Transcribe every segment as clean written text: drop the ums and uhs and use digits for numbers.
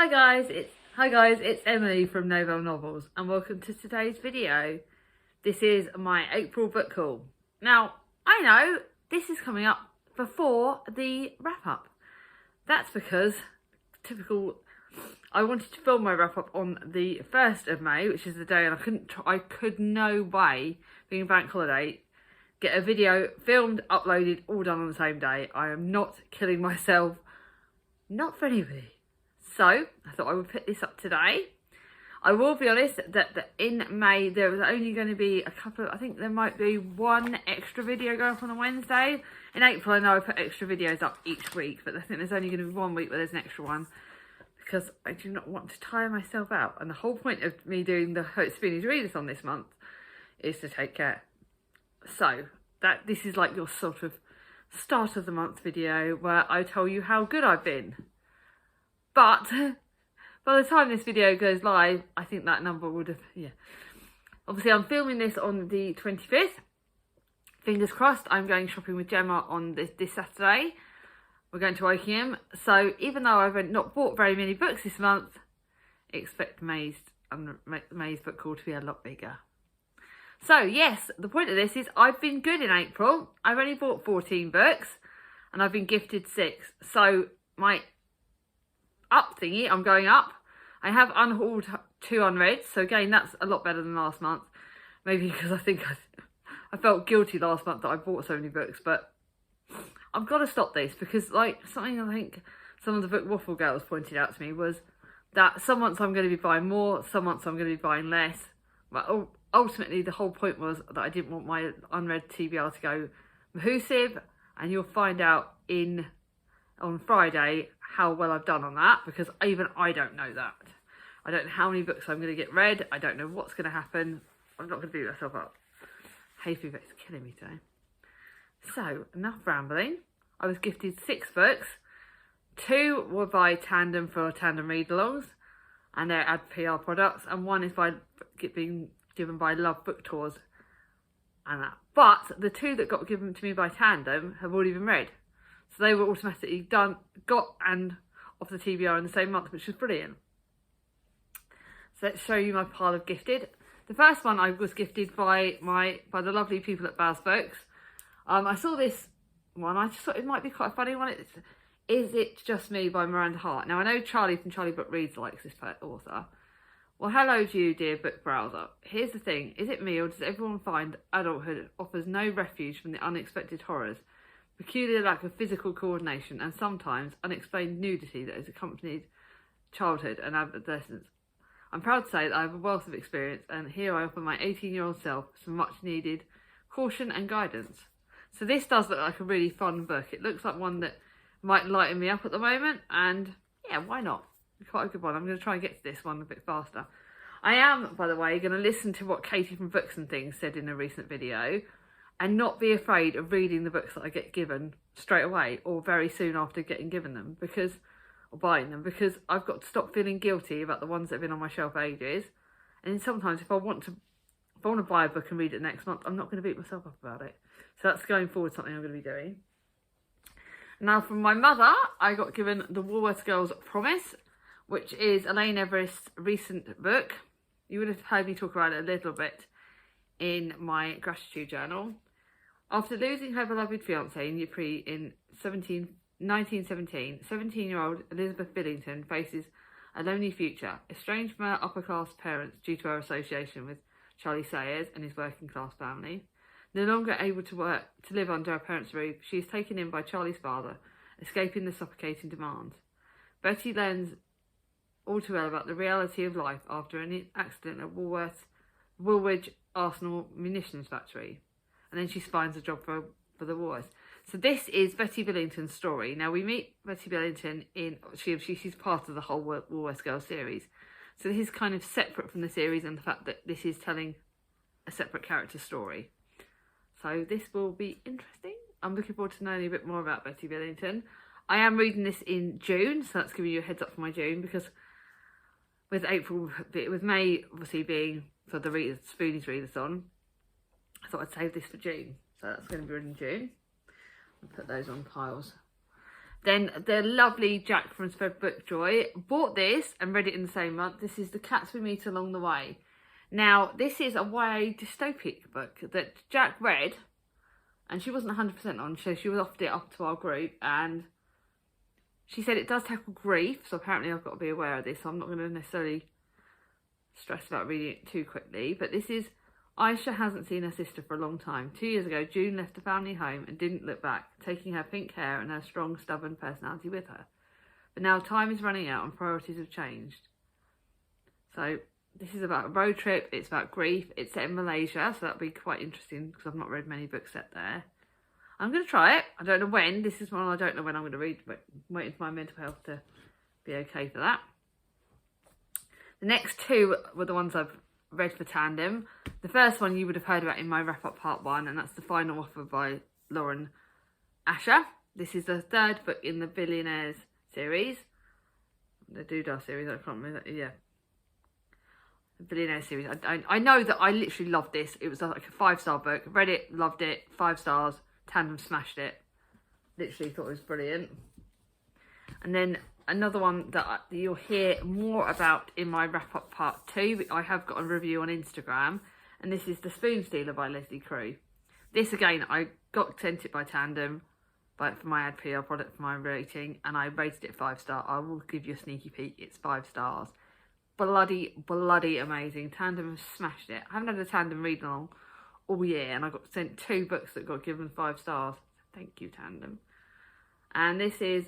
Hi guys, it's Emily from Novel Novels and welcome to today's video. This is my April book haul. Now, I know this is coming up before the wrap up. That's because I wanted to film my wrap up on the 1st of May, which is the day, and I could no way, being a bank holiday, get a video filmed, uploaded, all done on the same day. I am not killing myself, not for anybody. So I thought I would pick this up today. I will be honest that in May there was only going to be a couple of, I think there might be one extra video going up on a Wednesday. In April I know I put extra videos up each week, but I think there's only going to be 1 week where there's an extra one because I do not want to tire myself out. And the whole point of me doing the Hope Spoonies Readathon this month is to take care. So this is like your sort of start of the month video where I tell you how good I've been. But by the time this video goes live, I think that number would have, Obviously, I'm filming this on the 25th. Fingers crossed, I'm going shopping with Gemma on this Saturday. We're going to Wokingham. So even though I've not bought very many books this month, expect May's book haul to be a lot bigger. So yes, the point of this is I've been good in April. I've only bought 14 books and I've been gifted 6. So my up thingy, I'm going up. I have unhauled 2 unread, so again that's a lot better than last month. Maybe because I think I felt guilty last month that I bought so many books, but I've got to stop this because like something I think some of the book waffle girls pointed out to me was that some months I'm going to be buying more, some months I'm going to be buying less. But ultimately the whole point was that I didn't want my unread TBR to go mahoosive, and you'll find out on Friday how well I've done on that, because even I don't know that. I don't know how many books I'm going to get read. I don't know what's going to happen. I'm not going to beat myself up. Hay fever is killing me today. So, enough rambling. I was gifted 6 books. 2 were by Tandem for Tandem read-alongs, and they're ad PR products, and 1 is being given by Love Book Tours and that. But the 2 that got given to me by Tandem have already been read. So they were automatically got and off the TBR in the same month, which was brilliant. So let's show you my pile of gifted. The first one I was gifted by the lovely people at Baz Books. I saw this one, I just thought it might be quite a funny one. It's Is It Just Me by Miranda Hart. Now I know Charlie from Charlie Book Reads likes this author. Well, hello to you, dear book browser. Here's the thing, is it me or does everyone find adulthood offers no refuge from the unexpected horrors, peculiar lack of physical coordination, and sometimes unexplained nudity that has accompanied childhood and adolescence? I'm proud to say that I have a wealth of experience, and here I offer my 18-year-old self some much needed caution and guidance. So this does look like a really fun book. It looks like one that might lighten me up at the moment, and yeah, why not? It's quite a good one. I'm going to try and get to this one a bit faster. I am, by the way, going to listen to what Katie from Books and Things said in a recent video, and not be afraid of reading the books that I get given straight away or very soon after getting given them, or buying them, because I've got to stop feeling guilty about the ones that have been on my shelf ages. And sometimes if I want to buy a book and read it next month, I'm not going to beat myself up about it. So that's going forward something I'm going to be doing. Now from my mother, I got given The Woolworths Girls Promise, which is Elaine Everest's recent book. You would have heard me talk about it a little bit in my gratitude journal. After losing her beloved fiancé in Ypres in 1917, 17-year-old Elizabeth Billington faces a lonely future, estranged from her upper-class parents due to her association with Charlie Sayers and his working-class family. No longer able to live under her parents' roof, she is taken in by Charlie's father, escaping the suffocating demands. Betty learns all too well about the reality of life after an accident at Woolwich Arsenal munitions factory. And then she finds a job for the Woolworths. So this is Betty Billington's story. Now we meet Betty Billington she's part of the whole Woolworths Girls series. So this is kind of separate from the series, and the fact that this is telling a separate character story. So this will be interesting. I'm looking forward to knowing a bit more about Betty Billington. I am reading this in June, so that's giving you a heads up for my June, because with May obviously being for the Spoonies Readathon, I thought I'd save this for June. So that's going to be read in June. I'll put those on piles. Then the lovely Jack from Spread Book Joy bought this and read it in the same month. This is The Cats We Meet Along the Way. Now, this is a YA dystopic book that Jack read, and she wasn't 100% on, so she offered it up to our group, and she said it does tackle grief, so apparently I've got to be aware of this, so I'm not going to necessarily stress about reading it too quickly. But this is, Aisha hasn't seen her sister for a long time. 2 years ago, June left the family home and didn't look back, taking her pink hair and her strong, stubborn personality with her. But now time is running out and priorities have changed. So this is about a road trip, it's about grief, it's set in Malaysia, so that'll be quite interesting because I've not read many books set there. I'm going to try it. I don't know when. This is one I don't know when I'm going to read, but I'm waiting for my mental health to be okay for that. The next two were the ones I've read for Tandem. The first one you would have heard about in my wrap-up part 1, and that's The Final Offer by Lauren Asher. This is the third book in the Billionaires series. The Doodah series, I can't remember that. Yeah. The Billionaire series. I know that I literally loved this. It was like a 5-star book. Read it, loved it, 5 stars. Tandem smashed it. Literally thought it was brilliant. And then another one that you'll hear more about in my wrap-up part 2. I have got a review on Instagram. And this is The Spoon Stealer by Leslie Crew. This, again, I got sent it by Tandem for my ad PR product for my rating. And I rated it 5-star. I will give you a sneaky peek. It's 5 stars. Bloody amazing. Tandem has smashed it. I haven't had a Tandem read along all year, and I got sent 2 books that got given 5 stars. Thank you, Tandem. And this is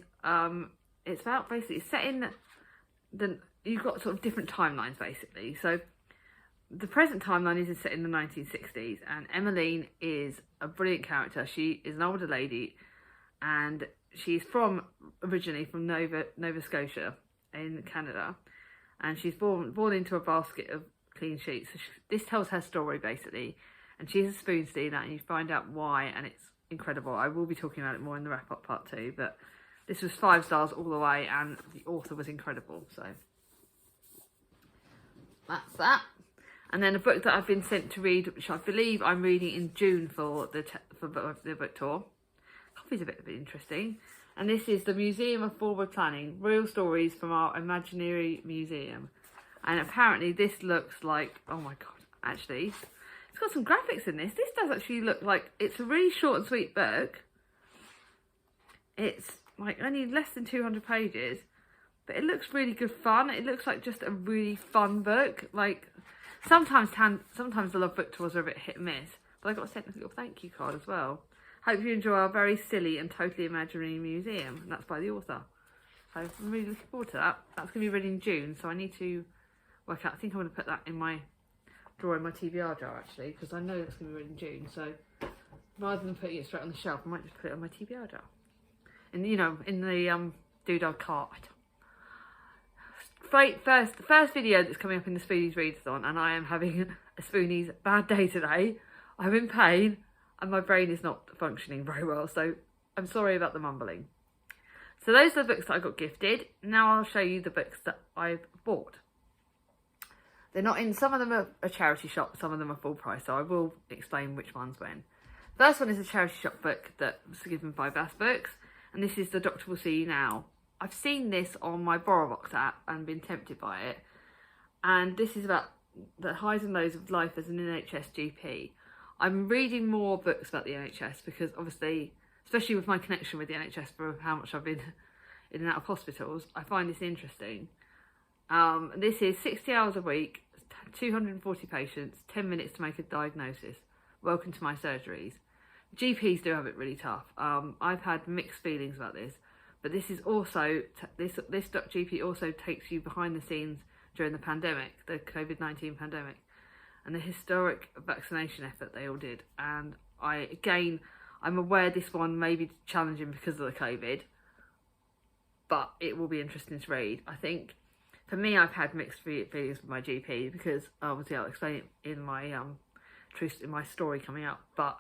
it's about basically set in you've got sort of different timelines basically. So the present timeline is set in the 1960s, and Emmeline is a brilliant character. She is an older lady, and she's originally from Nova Scotia in Canada, and she's born into a basket of clean sheets. So this tells her story basically. And she's a spoon stealer, and you find out why, and it's incredible. I will be talking about it more in the wrap-up part 2, but this was 5 stars all the way, and the author was incredible, so that's that. And then a book that I've been sent to read, which I believe I'm reading in June for the book tour. Coffee's a bit interesting. And this is The Museum of Forward Planning, Real Stories from Our Imaginary Museum. And apparently this looks like, oh my God, actually, it's got some graphics in this. This does actually look like it's a really short and sweet book. It's like only less than 200 pages, but it looks really good fun. It looks like just a really fun book. Like sometimes the love book tours are a bit hit and miss, but I got sent a little thank you card as well. Hope you enjoy our very silly and totally imaginary museum, and that's by the author. So I'm really looking forward to that. That's going to be ready in June, so I need to work out. I think I'm going to put that in my drawer in my TBR jar actually, because I know it's going to be ready in June. So rather than putting it straight on the shelf, I might just put it on my TBR jar. And in the Doodah cart. The first video that's coming up in the Spoonies Readathon, and I am having a Spoonies bad day today. I'm in pain, and my brain is not functioning very well, so I'm sorry about the mumbling. So those are the books that I got gifted. Now I'll show you the books that I've bought. They're not in, some of them are a charity shop, some of them are full price, so I will explain which ones when. First one is a charity shop book that was given by Bass Books, and this is The Doctor Will See You Now. I've seen this on my BorrowBox app and been tempted by it, and this is about the highs and lows of life as an NHS GP. I'm reading more books about the NHS because obviously, especially with my connection with the NHS for how much I've been in and out of hospitals, I find this interesting. This is 60 hours a week, 240 patients, 10 minutes to make a diagnosis. Welcome to my surgeries. GPs do have it really tough. I've had mixed feelings about this, but this is also, this .GP also takes you behind the scenes during the pandemic, the COVID-19 pandemic, and the historic vaccination effort they all did. And I'm aware this one may be challenging because of the COVID, but it will be interesting to read. I think, for me, I've had mixed feelings with my GP because obviously I'll explain it in my in my story coming up. But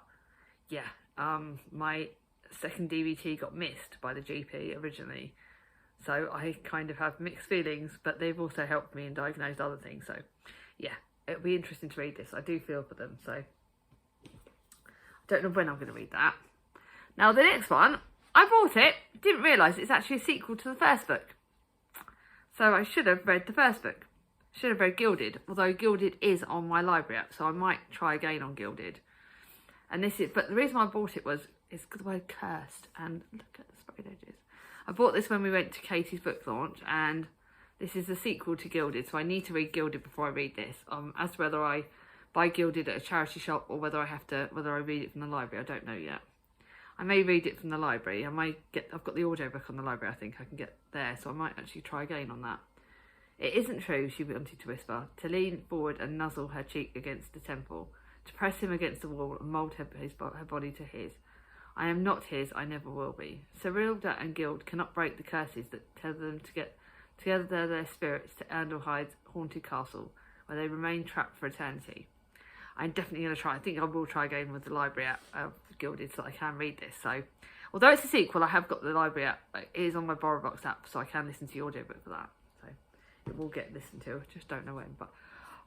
yeah, my second DVT got missed by the GP originally, so I kind of have mixed feelings. But they've also helped me and diagnosed other things. So yeah, it'll be interesting to read this. I do feel for them. So I don't know when I'm going to read that. Now the next one, I bought it, didn't realise it's actually a sequel to the first book. So I should have read the first book. Should have read Gilded, although Gilded is on my library app, so I might try again on Gilded. And this is, but the reason I bought it is the word cursed, and look at the sprayed edges. I bought this when we went to Katie's book launch, and this is the sequel to Gilded, so I need to read Gilded before I read this. As to whether I buy Gilded at a charity shop or whether I read it from the library, I don't know yet. I may read it from the library. I've got the audiobook on the library, I think I can get there, so I might actually try again on that. It isn't true, she wanted to whisper, to lean forward and nuzzle her cheek against the temple, to press him against the wall and mould her body to his. I am not his, I never will be. Cerilda and Gild cannot break the curses that tether them together their spirits to Andalhide's haunted castle, where they remain trapped for eternity. I'm definitely going to try. I think I will try again with the library app of Gilded so I can read this. So, although it's a sequel, I have got the library app. It is on my BorrowBox app, so I can listen to the audiobook for that. So, it will get listened to. I just don't know when. But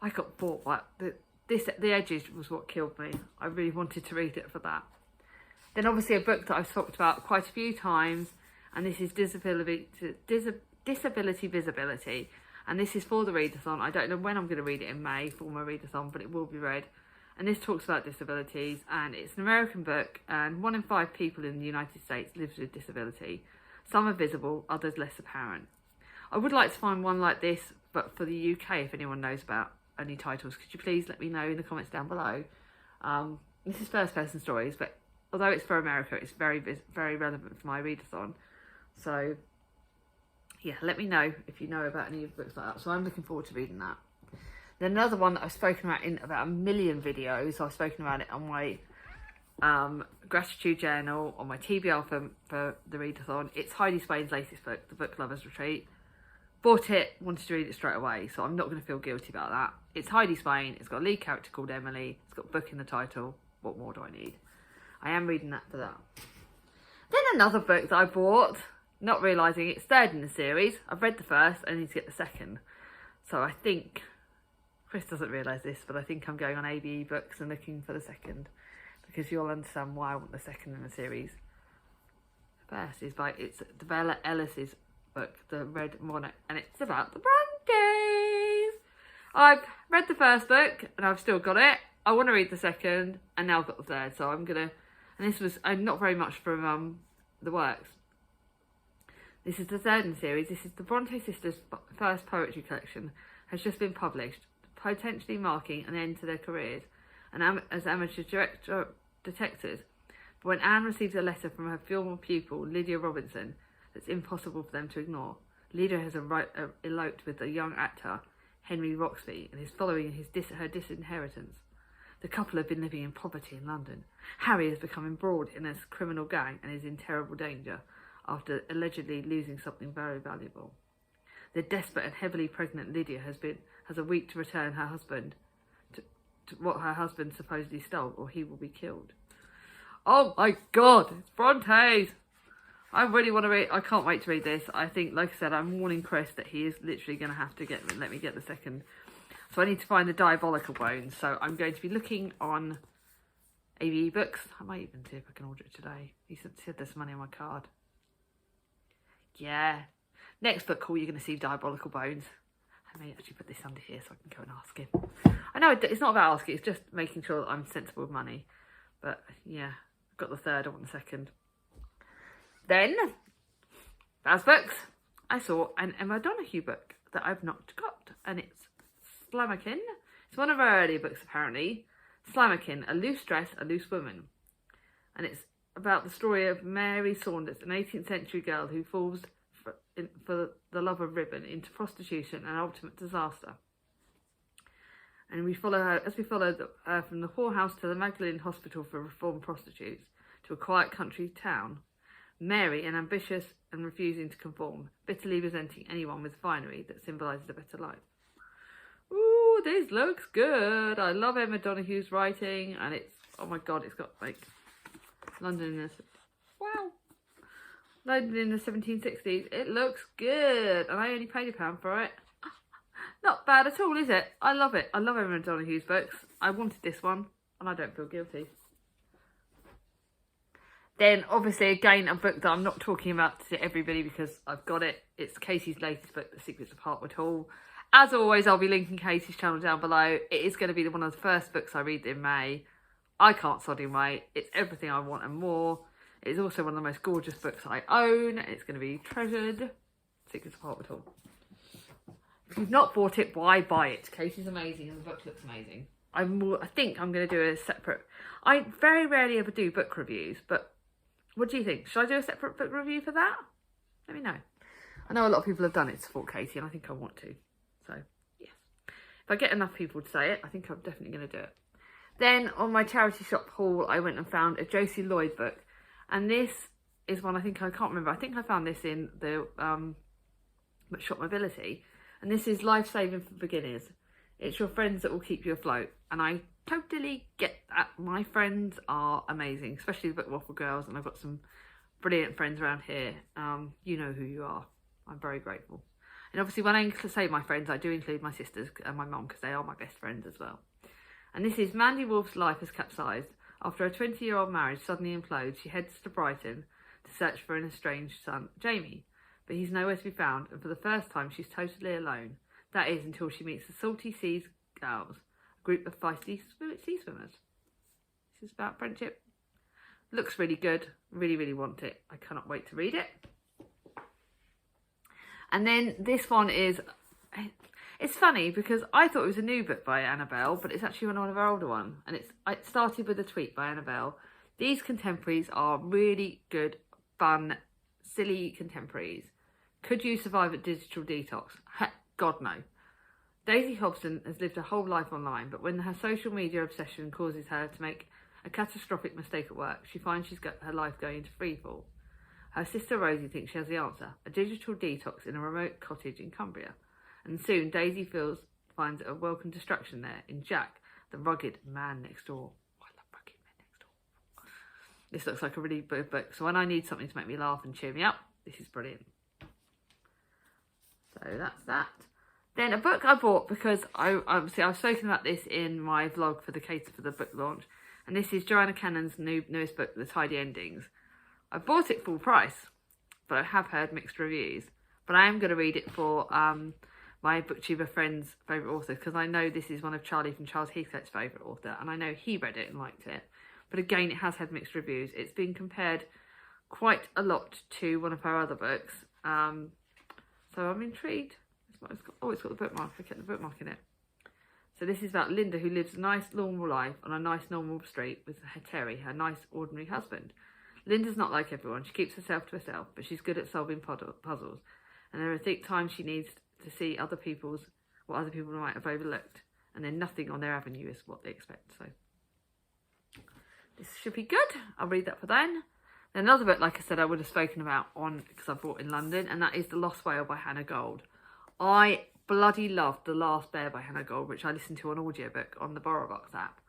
I got bored. Like, the edges was what killed me. I really wanted to read it for that. Then, obviously, a book that I've talked about quite a few times, and this is Disability Visibility. And this is for the readathon. I don't know when I'm going to read it in May for my readathon, but it will be read. And this talks about disabilities, and it's an American book, and 1 in 5 people in the United States lives with disability. Some are visible, others less apparent. I would like to find one like this, but for the UK, if anyone knows about any titles, could you please let me know in the comments down below. This is first person stories, but although it's for America, it's very relevant for my readathon. So yeah, let me know if you know about any of the books like that. So I'm looking forward to reading that. Then another one that I've spoken about in about 1 million videos. I've spoken about it on my gratitude journal, on my TBR for the readathon. It's Heidi Swain's latest book, The Book Lovers Retreat. Bought it, wanted to read it straight away, so I'm not going to feel guilty about that. It's Heidi Swain. It's got a lead character called Emily. It's got book in the title. What more do I need? I am reading that for that. Then another book that I bought, not realising it's third in the series. I've read the first, I need to get the second. So I think, Chris doesn't realise this, but I think I'm going on ABE books and looking for the second, because you'll understand why I want the second in the series. First is it's Bella Ellis's book, The Red Monarch, and it's about the Brontes. I've read the first book and I've still got it. I want to read the second, and now I've got the third, so I'm gonna. And this was not very much from the works. This is the third in the series. This is the Bronte sisters' first poetry collection. Has just been published, potentially marking an end to their careers as amateur detectives. But when Anne receives a letter from her former pupil, Lydia Robinson, that's impossible for them to ignore. Lydia has eloped with a young actor, Henry Roxby, and is following her disinheritance. The couple have been living in poverty in London. Harry has become embroiled in a criminal gang and is in terrible danger after allegedly losing something very valuable. The desperate and heavily pregnant Lydia has a week to return her husband to what her husband supposedly stole, or he will be killed. Oh my God, it's Brontes! I really want to read. I can't wait to read this. I think, like I said, I'm warning Chris that he is literally going to have to let me get the second. So I need to find the Diabolical Bones. So I'm going to be looking on ABE Books. I might even see if I can order it today. He said there's money on my card. Yeah. Next book call, you're going to see Diabolical Bones. I may actually put this under here so I can go and ask him. I know it's not about asking. It's just making sure that I'm sensible with money. But yeah, I've got the third. I want the second. Then, as books, I saw an Emma Donoghue book that I've not got, and it's Slammerkin. It's one of her earlier books, apparently. Slammerkin, A Loose Dress, A Loose Woman. And it's about the story of Mary Saunders, an 18th century girl who falls for the love of ribbon into prostitution and ultimate disaster. And we follow her, from the whorehouse to the Magdalene Hospital for Reformed Prostitutes, to a quiet country town. Mary, and ambitious and refusing to conform, bitterly resenting anyone with finery that symbolises a better life. Ooh, this looks good. I love Emma Donoghue's writing, and it's, oh my God, it's got like London in the 1760s. It looks good, and I only paid £1 for it. Not bad at all, is it? I love it. I love Emma Donoghue's books. I wanted this one, and I don't feel guilty. Then, obviously, again, a book that I'm not talking about to everybody because I've got it. It's Katie's latest book, The Secrets of Hartwood Hall. As always, I'll be linking Katie's channel down below. It is going to be one of the first books I read in May. I can't sodding wait. It's everything I want and more. It's also one of the most gorgeous books I own. It's going to be treasured. Secrets of Hartwood Hall. If you've not bought it, why buy it? Katie's amazing and the book looks amazing. I think I'm going to do a separate... I very rarely ever do book reviews, but what do you think? Should I do a separate book review for that? Let me know. I know a lot of people have done it to support Katie, and I think I want to. So, yes. If I get enough people to say it, I think I'm definitely going to do it. Then, on my charity shop haul, I went and found a Josie Lloyd book. And this is one I can't remember. I think I found this in the Shop Mobility. And this is Life Saving for Beginners. It's your friends that will keep you afloat. And I totally get that. My friends are amazing, especially the Book Waffle girls. And I've got some brilliant friends around here. You know who you are. I'm very grateful. And obviously when I say my friends, I do include my sisters and my mum because they are my best friends as well. And this is Mandy Wolf's life has capsized. After a 20-year-old marriage suddenly implodes, she heads to Brighton to search for an estranged son, Jamie. But he's nowhere to be found, and for the first time she's totally alone. That is, until she meets the Salty Seas Girls, a group of feisty sea swimmers. This is about friendship. Looks really good. Really, really want it. I cannot wait to read it. And then this one is... It's funny because I thought it was a new book by Annabelle, but it's actually one of her older ones. And it started with a tweet by Annabelle. These contemporaries are really good, fun, silly contemporaries. Could you survive a digital detox? God, no. Daisy Hobson has lived her whole life online, but when her social media obsession causes her to make a catastrophic mistake at work, she finds she's got her life going into freefall. Her sister Rosie thinks she has the answer, a digital detox in a remote cottage in Cumbria. And soon Daisy finds a welcome distraction there in Jack, the rugged man next door. Oh, I love rugged men next door. This looks like a really good book, so when I need something to make me laugh and cheer me up, this is brilliant. So that's that. Then a book I bought because I've spoken about this in my vlog for the book launch, and this is Joanna Cannon's newest book, The Tidy Endings. I bought it full price, but I have heard mixed reviews. But I am going to read it for my booktuber friend's favourite author, because I know this is one of Charlie from Charles Heathcote's favourite author, and I know he read it and liked it. But again, it has had mixed reviews. It's been compared quite a lot to one of her other books. So I'm intrigued. It's got the bookmark. I kept the bookmark in it. So this is about Linda, who lives a nice normal life on a nice normal street with Terry, her nice ordinary husband. Linda's not like everyone. She keeps herself to herself, but she's good at solving puzzles. And there are times she needs to see what other people might have overlooked, and then nothing on their avenue is what they expect. So this should be good. I'll read that for then. Then another book, like I said, I would have spoken about because I bought in London, and that is The Lost Whale by Hannah Gold. I bloody loved The Last Bear by Hannah Gold, which I listened to on audiobook on the BorrowBox app.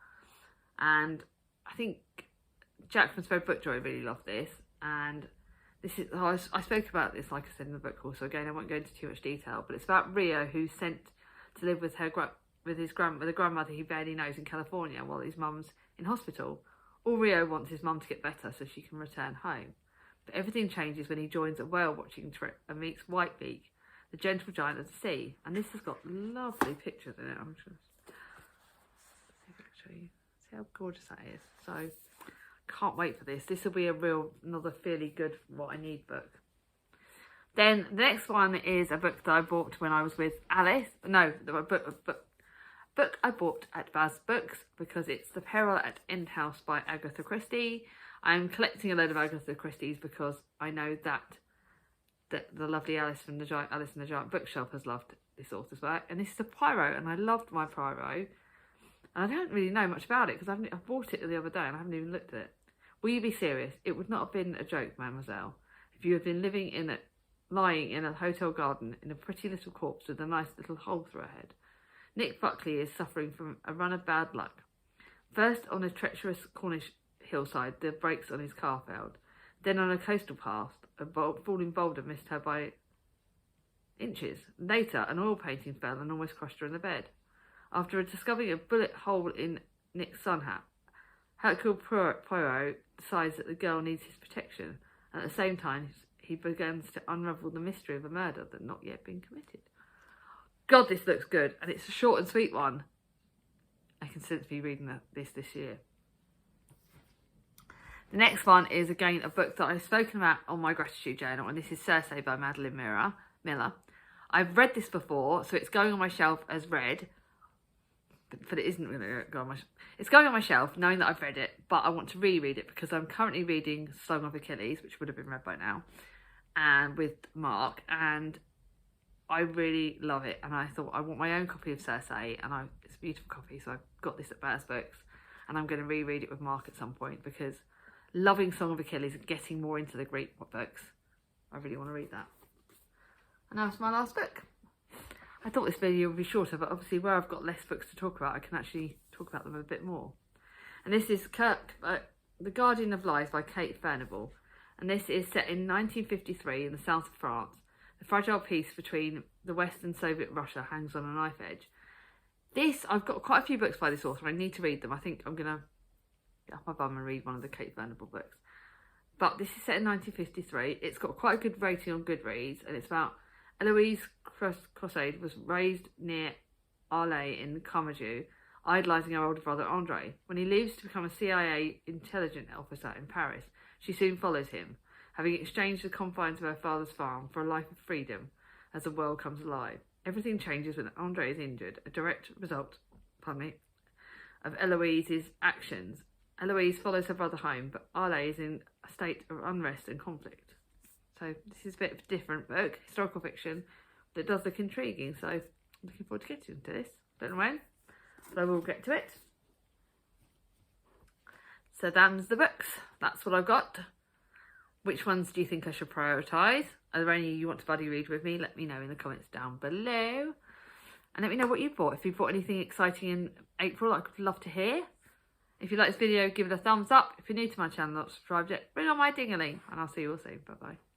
And I think Jack from Spread Book Joy really loved this. And this is, I spoke about this, like I said, in the book haul, so again, I won't go into too much detail, but it's about Rio, who's sent to live with with a grandmother he barely knows in California while his mum's in hospital. All Rio wants his mum to get better so she can return home. But everything changes when he joins a whale watching trip and meets Whitebeak, the gentle giant of the sea. And this has got lovely pictures in it. I'm just show you. See how gorgeous that is. So can't wait for this. This will be another fairly good what I need book. Then the next one is a book that I bought when I was with Alice. No, the book I bought at Baz Books, because it's The Peril at Inhouse by Agatha Christie. I'm collecting a load of Agatha Christie's because I know that the lovely Alice and the Giant Bookshelf has loved this author's work. And this is a Poirot, and I loved my Poirot. And I don't really know much about it because I bought it the other day and I haven't even looked at it. Will you be serious? It would not have been a joke, mademoiselle, if you had been lying in a hotel garden in a pretty little corpse with a nice little hole through her head. Nick Buckley is suffering from a run of bad luck. First on a treacherous Cornish hillside, the brakes on his car failed. Then on a coastal path, a falling boulder missed her by inches. Later, an oil painting fell and almost crushed her in the bed. After discovering a bullet hole in Nick's sun hat, Hercule Poirot decides that the girl needs his protection, and at the same time he begins to unravel the mystery of a murder that not yet been committed. God, this looks good, and it's a short and sweet one. I can sense me reading this year. The next one is again a book that I've spoken about on my gratitude journal, and this is Cersei by Madeline Miller. I've read this before, so it's going on my shelf as read, but it isn't going to go on my shelf. It's going on my shelf knowing that I've read it, but I want to reread it because I'm currently reading Song of Achilles, which would have been read by now, and with Mark, and I really love it, and I thought I want my own copy of Cersei, and it's a beautiful copy, so I've got this at Bears Books, and I'm going to reread it with Mark at some point because loving Song of Achilles and getting more into the Greek books, I really want to read that. And now it's my last book. I thought this video would be shorter, but obviously where I've got less books to talk about, I can actually talk about them a bit more. And this is The Guardian of Lies by Kate Furnivall. And this is set in 1953 in the south of France. The fragile peace between the West and Soviet Russia hangs on a knife edge. I've got quite a few books by this author. I need to read them. I think I'm going to get off my bum and read one of the Kate Furnivall books. But this is set in 1953. It's got quite a good rating on Goodreads, and it's about Eloise Crossade was raised near Arles in Carmagou, idolising her older brother Andre. When he leaves to become a CIA intelligence officer in Paris, she soon follows him, having exchanged the confines of her father's farm for a life of freedom as the world comes alive. Everything changes when Andre is injured, a direct result of Eloise's actions. Eloise follows her brother home, but Arles is in a state of unrest and conflict. So this is a bit of a different book, historical fiction, that does look intriguing. So I'm looking forward to getting into this. Don't know when, but I will get to it. So them's the books. That's what I've got. Which ones do you think I should prioritise? Are there any you want to buddy read with me? Let me know in the comments down below. And let me know what you bought. If you bought anything exciting in April, I could love to hear. If you like this video, give it a thumbs up. If you're new to my channel, not subscribed yet, ring on my ding-a-ling. And I'll see you all soon. Bye-bye.